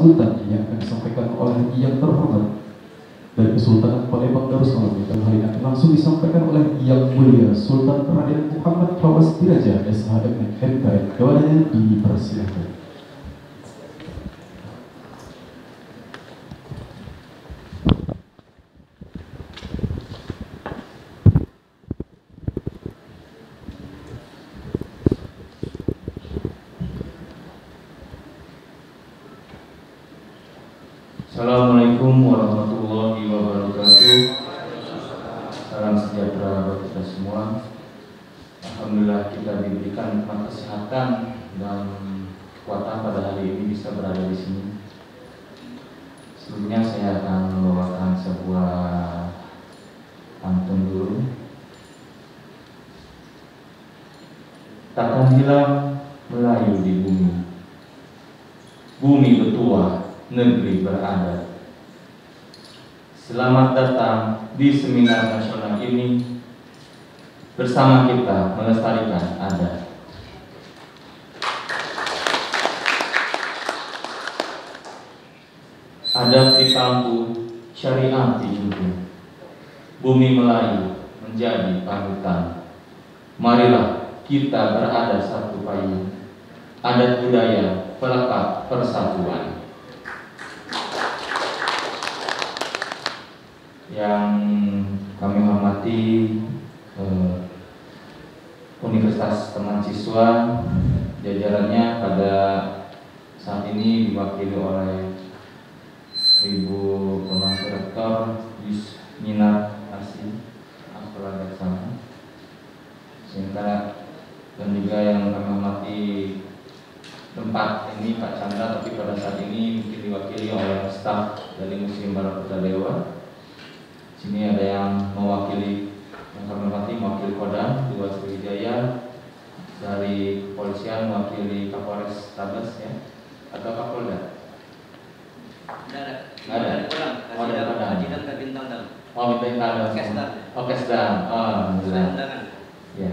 sambutan yang akan disampaikan oleh Yang Terhormat dari Kesultanan Palembang Darussalam, yang hal ini akan langsung disampaikan oleh Yang Mulia Sultan Raden Muhammad Fawaz Diraja SHM MKM. Kepadanya dipersilakan. Assalamualaikum warahmatullahi wabarakatuh. Salam sejahtera bagi kita semua. Alhamdulillah kita diberikan nikmat kesehatan dan kekuatan pada hari ini bisa berada di sini. Sebelumnya saya akan membawakan sebuah pantun dulu. Takkan hilang Melayu di bumi. Bumi bertuah, negeri beradat. Selamat datang di seminar nasional ini. Bersama kita melestarikan adat. Adat ditampu, syariat dijunjung. Bumi Melayu menjadi panutan. Marilah kita berada satu payung. Adat budaya pelekat persatuan. Yang kami hormati Universitas Teman Siswa, jajarannya pada saat ini diwakili oleh Ibu Pembantu Rektor Yusminat Asih Aspradaksana, dan juga yang kami hormati tempat ini Pak Chandra, tapi pada saat ini mungkin diwakili oleh staf dari Museum Barakuda Dewa. Sini ada yang mewakili, yang kami hormati mewakili Kodam Dua Sriwijaya, dari kepolisian mewakili Kapolres Tabes ya, atau Kapolda. Nggak ada. Oh, ada Kodam. Ke bintang tamu. Oh, bintang tamu. Kesdam. Oh, Kesdam. Oh, undangan. Ya.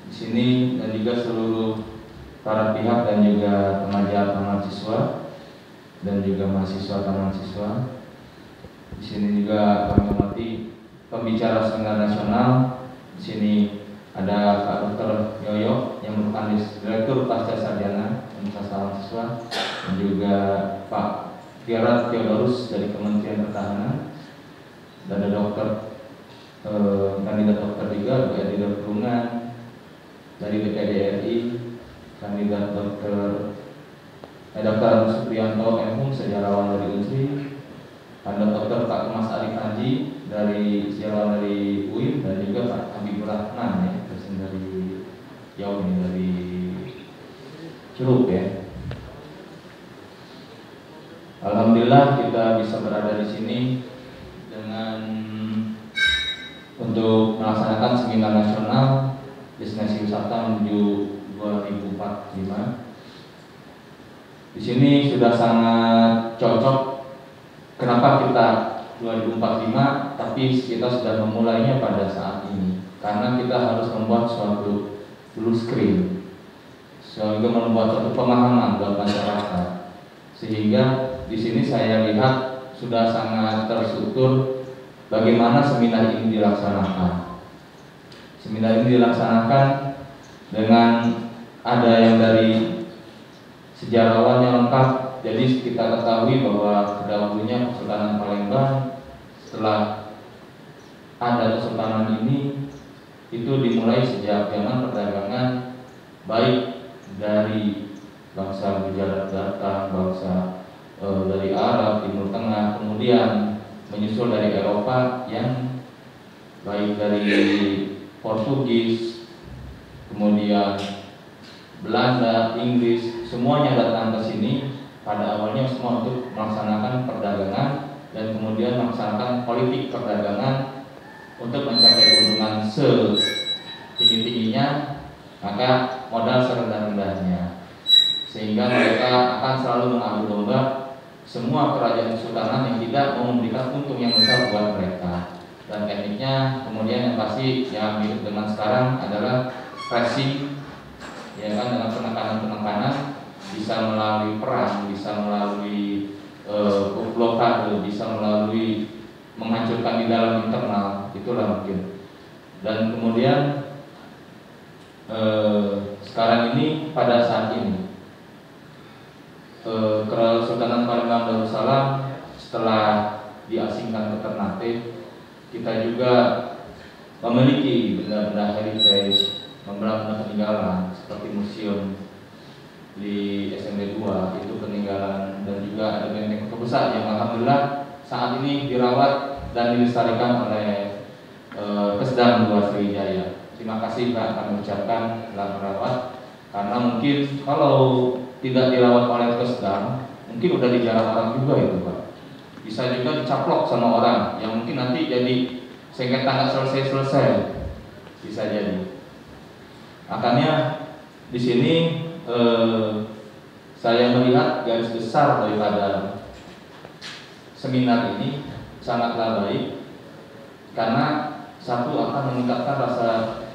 Di sini dan juga seluruh para pihak dan juga pengajar mahasiswa dan juga mahasiswa taman siswa. Di sini juga kami hormati pembicara seminar nasional. Di sini ada Pak Dr. Yoyo yang merupakan Direktur Pasca Sarjana Universitas Taman Siswa, dan juga Pak Gerard Theodorus dari Kementerian Pertahanan, dan ada dokter kandidat dokter juga Bu Edi Perhubungan dari BPDRI, kandidat dokter Dr. Supriyanto M.Hum, sejarawan dari UNSRI, ada Dr. Pak Kemas Ari Panji dari sejarawan dari UIN, dan juga Pak Habibur Rahman ya, dosen dari jauh ini dari Curug ya. Alhamdulillah kita bisa berada di sini dengan untuk melaksanakan seminar nasional Destinasi Wisata menuju 2045. Di sini sudah sangat cocok. Kenapa kita 2045, tapi kita sudah memulainya pada saat ini? Karena kita harus membuat suatu blue screen, sehingga membuat suatu pemahaman buat masyarakat. Sehingga di sini saya lihat sudah sangat terstruktur bagaimana seminar ini dilaksanakan. Seminar ini dilaksanakan dengan ada yang dari sejarawan yang lengkap. Jadi kita ketahui bahwa dahulunya Kesultanan Palembang, setelah ada kesultanan ini, itu dimulai sejak zaman perdagangan, baik dari bangsa Gujarat datang, bangsa dari Arab, Timur Tengah, kemudian menyusul dari Eropa yang baik dari Portugis, kemudian Belanda, Inggris, semuanya datang ke sini pada awalnya semua untuk melaksanakan perdagangan dan kemudian melaksanakan politik perdagangan untuk mencapai keuntungan setinggi-tingginya, maka modal serendah-rendahnya, sehingga mereka akan selalu mengadu domba semua kerajaan kesultanan yang tidak mau memberikan untung yang besar buat mereka. Dan tekniknya kemudian yang pasti yang mirip dengan sekarang adalah pressing ya kan, dengan penekanan-penekanan, bisa melalui perang, bisa melalui blokade, bisa melalui menghancurkan di dalam internal, itulah mungkin. Dan kemudian sekarang ini, pada saat ini, Kesultanan Palembang Darussalam setelah diasingkan ke Ternate, kita juga memiliki benda-benda heritage, benda-benda peninggalan seperti museum di SMB 2, itu peninggalan, dan juga ada benteng Kota Besar yang alhamdulillah saat ini dirawat dan dilestarikan oleh Kesdam 2 Sriwijaya. Terima kasih Pak, kami ucapkan telah merawat, karena mungkin kalau tidak dirawat oleh Kesdam, mungkin udah dijarah orang juga itu Pak. Bisa juga dicaplok sama orang yang mungkin nanti jadi sengketa nggak selesai-selesai, bisa jadi. Makanya di sini saya melihat garis besar daripada seminar ini sangatlah baik, karena satu, akan meningkatkan rasa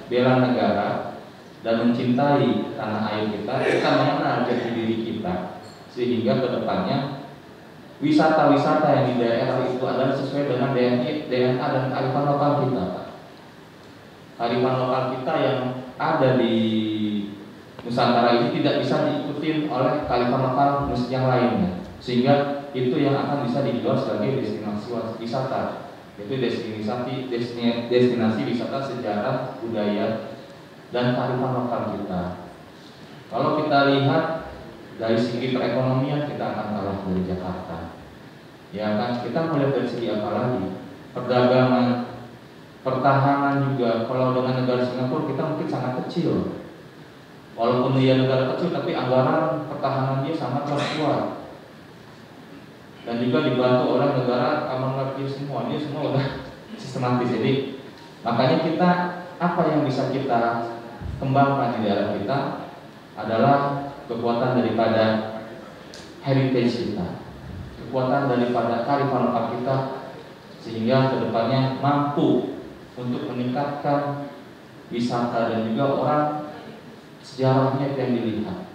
bela negara dan mencintai tanah air kita mengenal jati diri kita, sehingga kedepannya wisata-wisata yang di daerah itu adalah sesuai dengan DNA dan kearifan lokal kita, Pak. Kearifan lokal kita yang ada di Nusantara ini tidak bisa diikuti oleh kearifan lokal yang lainnya, sehingga itu yang akan bisa dijual sebagai destinasi wisata, yaitu destinasi wisata sejarah, budaya, dan kearifan lokal kita. Kalau kita lihat dari segi perekonomian, kita akan kalah dari Jakarta. Ya kan, kita melihat dari segi apa lagi? Perdagangan, pertahanan juga. Kalau dengan negara Singapura kita mungkin sangat kecil. Walaupun dia negara kecil, tapi anggaran pertahanan dia sangatlah kuat. Dan juga dibantu oleh negara Commonwealth semua. Dia semua udah sistematis. Jadi makanya kita, apa yang bisa kita kembangkan di daerah kita adalah kekuatan daripada heritage kita, kekuatan daripada kearifan lokal kita, sehingga kedepannya mampu untuk meningkatkan wisata dan juga orang sejarahnya yang dilihat.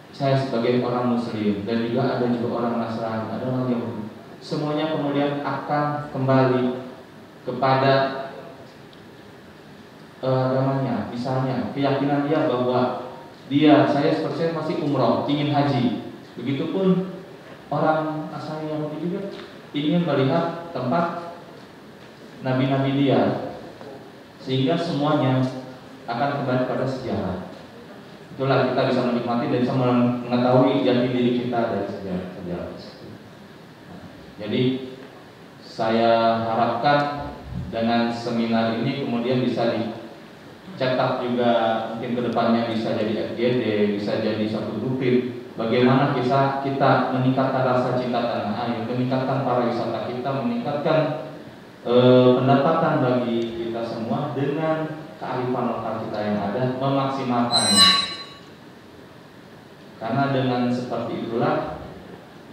Saya sebagai orang Muslim dan juga ada juga orang Nasrani, ada orang Yahudi, semuanya kemudian akan kembali kepada agamanya. Misalnya keyakinan dia bahwa saya seperti saya masih umroh, ingin haji. Begitupun orang asal Yahudi juga ingin melihat tempat nabi-nabi dia, sehingga semuanya akan kembali pada sejarah. Itulah kita bisa menikmati dan bisa mengetahui jati diri kita dari sejarah. Jadi saya harapkan dengan seminar ini kemudian bisa dicetak juga, mungkin kedepannya bisa jadi FGD, bisa jadi satu bukti bagaimana kita meningkatkan rasa cinta tanah air, meningkatkan pariwisata kita, meningkatkan pendapatan bagi kita semua dengan kearifan lokal kita yang ada, memaksimalkannya. Karena dengan seperti itulah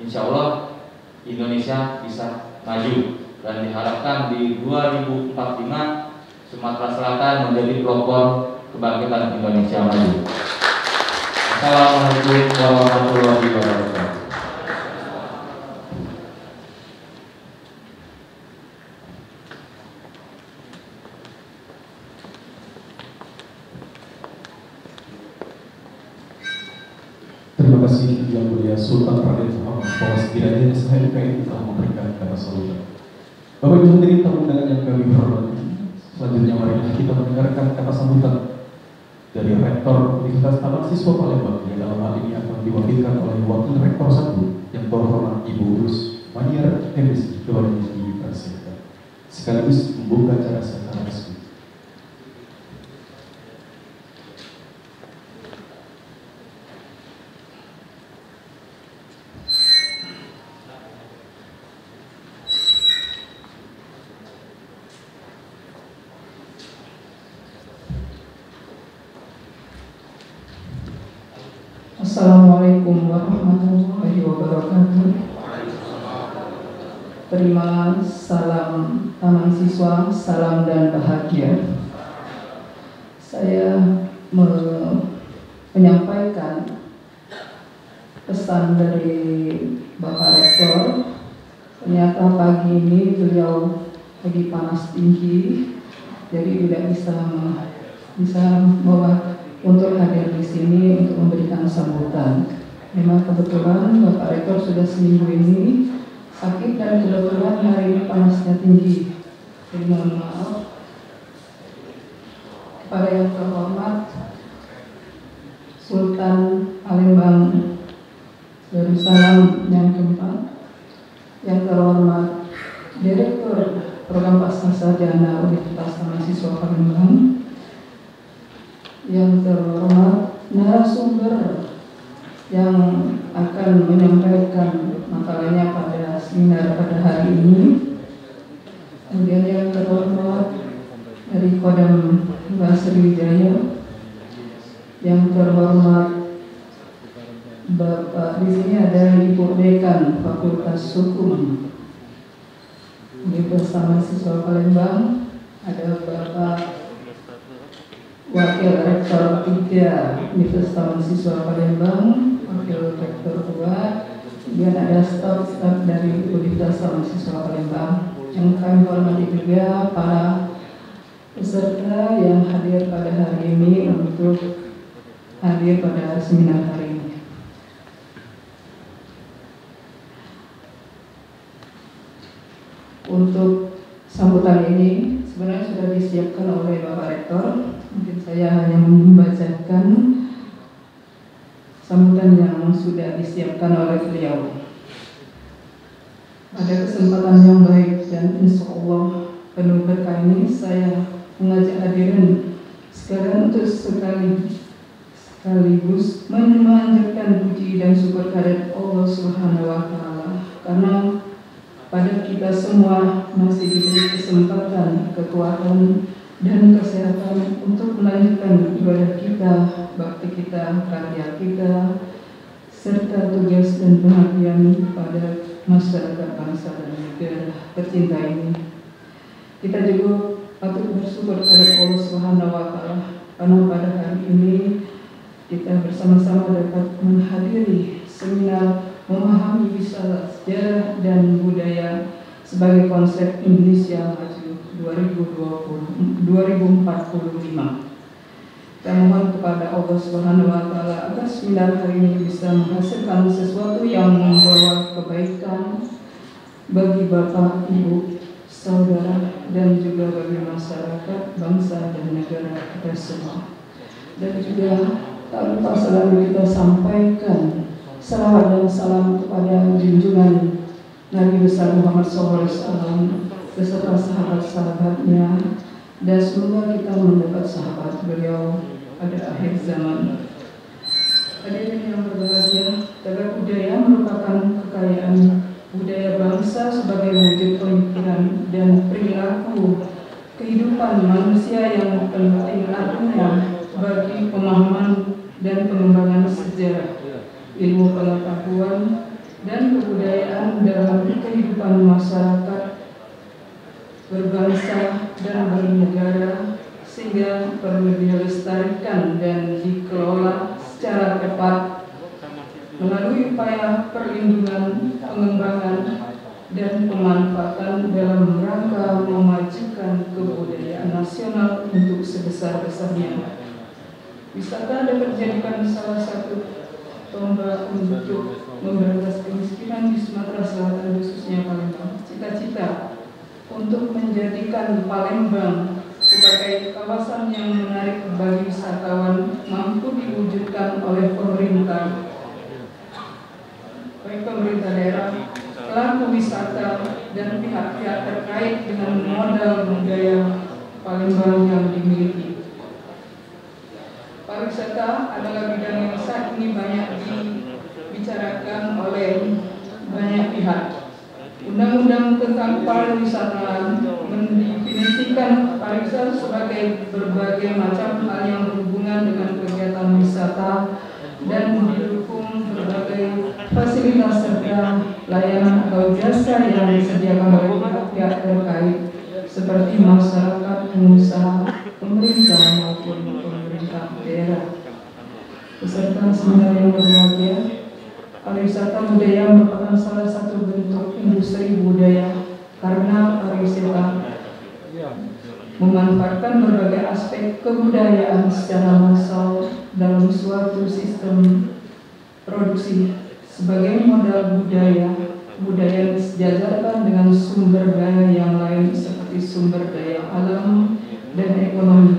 insya Allah Indonesia bisa maju, dan diharapkan di 2045 Sumatera Selatan menjadi pelopor kebangkitan Indonesia maju. Assalamualaikum warahmatullahi wabarakatuh. Terima kasih Yang Mulia Sultan Raden Muhammad Fawaz Diraja SHMPI telah memberikan kata sambutan. Bapak Ibu hadirin tamu undangan yang kami hormati, selanjutnya mari kita mendengarkan kata sambutan dari Rektor Universitas Taman Siswa Palembang, yang dalam hal ini akan diwakilkan oleh Wakil Rektor 1 yang terhormat Ibu Urus Maniar MSI Kewarganegaraan Praseja, sekaligus membuka acara secara resmi. Assalamualaikum warahmatullahi wabarakatuh. Terima salam Taman Siswa, salam dan bahagia. saya menyampaikan pesan dari Bapak Rektor. Ternyata pagi ini beliau lagi panas tinggi, jadi tidak bisa bawa untuk hadir di sini untuk memberikan sambutan. Memang kebetulan Bapak Rektor sudah seminggu ini sakit dan kebetulan hari ini panasnya tinggi. Jadi mohon maaf. Kepada yang terhormat Sultan Palembang Darussalam yang keempat, yang terhormat Direktur Program Pasca Sarjana Universitas Mahasiswa Palembang, yang terhormat narasumber yang akan menyampaikan makalahnya pada seminar pada hari ini, kemudian yang terhormat dari Kodam Mbak Sriwijaya, yang terhormat Bapak, di sini ada Ibu Dekan Fakultas Hukum Universitas Mahasiswa Palembang, ada Bapak Wakil Rektor 3 Universitas Mahasiswa Palembang, Wakil Rektor 2, kemudian ada staf-staf dari Universitas Mahasiswa Palembang. Yang kami hormati juga para peserta yang hadir pada hari ini untuk hadir pada seminar hari ini. Untuk sambutan ini sebenarnya sudah disiapkan oleh Bapak Rektor. Mungkin saya hanya membacakan sambutan yang sudah disiapkan oleh beliau. Pada kesempatan yang baik dan insya Allah penuh berkah ini, saya mengajak hadirin sekalian untuk sekaligus memanjatkan puji dan syukur kehadirat Allah Subhanahu wa Ta'ala, karena pada kita semua masih diberi kesempatan, kekuatan, dan kesehatan untuk melanjutkan ibadah kita, bakti kita, karya kita, serta tugas dan pengabdian pada masyarakat bangsa dan negara tercinta ini. Kita juga patut bersyukur kepada Allah Subhanahu wa Ta'ala karena pada hari ini kita bersama-sama dapat menghadiri seminar memahami wisata sejarah dan budaya sebagai konsep Indonesia Maju 2045. Kita mohon kepada Allah Subhanahu wa Ta'ala agar seminar hari ini bisa menghasilkan sesuatu yang membawa kebaikan bagi Bapak, Ibu, saudara, dan juga bagi masyarakat, bangsa, dan negara kita semua. Dan juga tak lupa selalu kita sampaikan salawat dan salam kepada junjungan Nabi besar Muhammad SAW beserta sahabat-sahabatnya, dan semoga kita mendapat sahabat beliau pada akhir zaman. Hadirin yang berbahagia, cagar budaya merupakan kekayaan budaya bangsa sebagai wujud pemikiran dan perilaku kehidupan manusia yang penting artinya bagi pemahaman dan pengembangan sejarah, ilmu pengetahuan, dan kebudayaan dalam kehidupan masyarakat berbangsa dan bernegara, sehingga perlu dilestarikan dan dikelola secara tepat melalui upaya perlindungan, pengembangan, dan pemanfaatan dalam rangka memajukan kebudayaan nasional untuk sebesar-besarnya. Wisata dapat dijadikan salah satu tombak untuk memberantas kemiskinan di Sumatera Selatan, khususnya Palembang. Cita-cita untuk menjadikan Palembang sebagai kawasan yang menarik bagi wisatawan mampu diwujudkan oleh pemerintah, baik pemerintah daerah, pelaku wisata, dan pihak-pihak terkait dengan modal budaya Palembang yang dimiliki. Pariwisata adalah bidang yang saat ini banyak dibicarakan oleh banyak pihak. Undang-undang tentang pariwisata mendefinisikan pariwisata sebagai berbagai macam hal yang berhubungan dengan kegiatan wisata dan mendukung berbagai fasilitas serta layanan atau jasa yang disediakan oleh pihak-pihak terkait seperti masyarakat, pengusaha, pemerintah maupun daerah. Peserta seminar yang berbahagia, pariwisata budaya merupakan salah satu bentuk industri budaya karena pariwisata memanfaatkan berbagai aspek kebudayaan secara massal dalam suatu sistem produksi sebagai modal budaya yang disejajarkan dengan sumber daya yang lain seperti sumber daya alam dan ekonomi.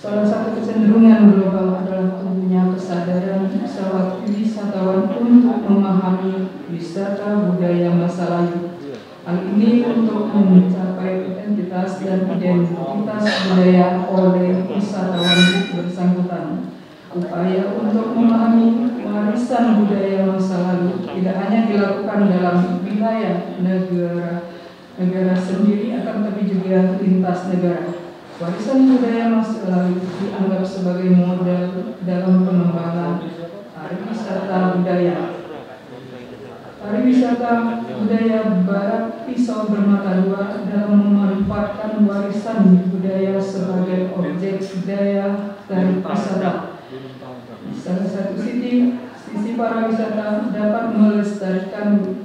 Salah satu kecenderungan global adalah tumbuhnya kesadaran wisatawan untuk memahami wisata budaya masa lalu. Hal ini untuk mencapai identitas dan identitas budaya oleh wisatawan bersangkutan. Upaya untuk memahami warisan budaya masa lalu tidak hanya dilakukan dalam wilayah negara sendiri, akan tapi juga lintas negara. Warisan budaya masa lalu dianggap sebagai model dalam pengembangan pariwisata budaya. Pariwisata budaya barat pisau bermata dua dalam memanfaatkan warisan budaya sebagai objek daya tarik wisata. Di salah satu sisi pariwisata dapat melestarikan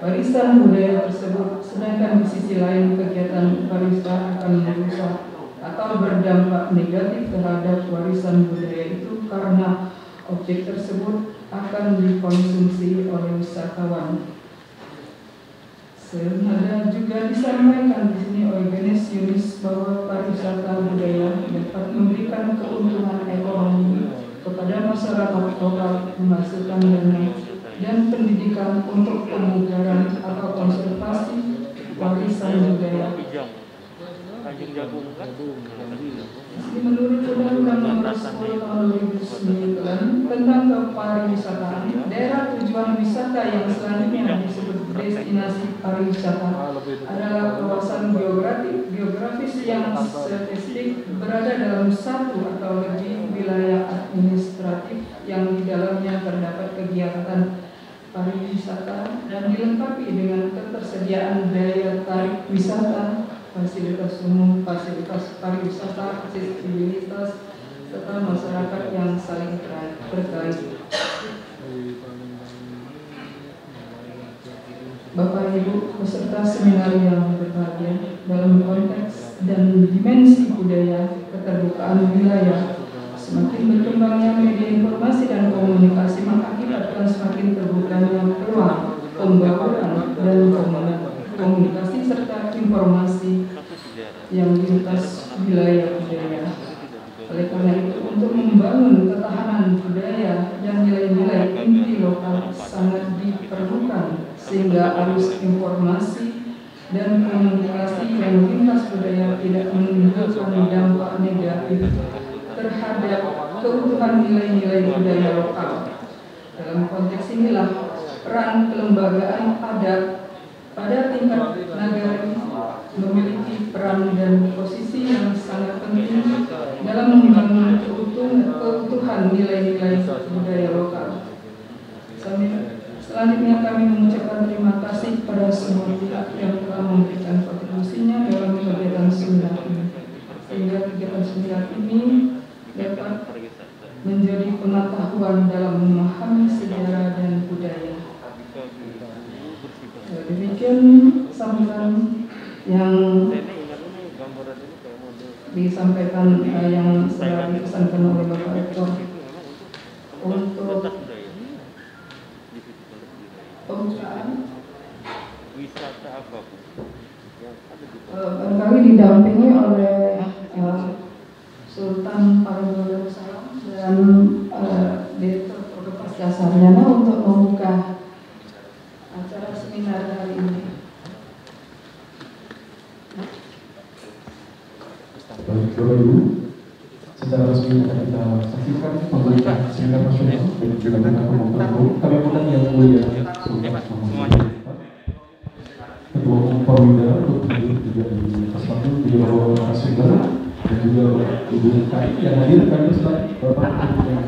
warisan budaya tersebut, sedangkan di sisi lain kegiatan pariwisata akan merusak atau berdampak negatif terhadap warisan budaya itu karena objek tersebut akan dikonsumsi oleh wisatawan. Senada juga disampaikan di sini oleh Ganesh Yunis bahwa pariwisata budaya dapat memberikan keuntungan ekonomi kepada masyarakat lokal, menghasilkan dana dan pendidikan untuk pemugaran atau konservasi warisan budaya. Menurut Undang-Undang Nomor 10 Tahun 2009 tentang kepariwisataan, daerah tujuan wisata yang selanjutnya disebut destinasi pariwisata adalah kawasan geografis yang statistik berada dalam satu atau lebih wilayah administratif yang di dalamnya terdapat kegiatan pariwisata dan dilengkapi dengan ketersediaan daya tarik wisata, fasilitas umum, fasilitas pariwisata, aksesibilitas, serta masyarakat yang saling terkait. Bapak Ibu peserta seminar yang berbahagia, dalam konteks dan dimensi budaya keterbukaan wilayah, semakin berkembangnya media informasi dan komunikasi mengakibatkan semakin terbukanya peluang pembauran dan komunikasi serta informasi yang lintas wilayah budaya. Oleh karena itu, untuk membangun ketahanan budaya dan nilai-nilai inti lokal sangat diperlukan, sehingga arus informasi dan komunikasi yang lintas budaya tidak menimbulkan dampak negatif terhadap keutuhan nilai-nilai budaya lokal. Dalam konteks inilah peran kelembagaan adat pada tingkat nagari memiliki peran dan posisi yang sangat penting dalam membangun keutuhan nilai-nilai budaya lokal. Selanjutnya kami mengucapkan terima kasih pada semua pihak yang telah memberikan kontribusinya dalam kegiatan seminar ini, sehingga kegiatan seminar ini dapat menjadi pengetahuan dalam memahami sejarah dan budaya. Demikian sambutan yang disampaikan yang sudah dipesankan oleh Bapak Rektor untuk pembukaan. Barangkali didampingi oleh Sultan Paranggola Darussalam dan Direktur Program Dasarnyana untuk membuka acara seminar hari ini. Baik, Bapak Ibu, secara resmi akan kita saksikan pembukaan seminar nasional dan juga kami undang yang mulia Sultan Ketua Umum Perwira untuk hadir juga di kesempatan di bawah narasumber dan juga Ibu Kai yang hadir kami selain Bapak yang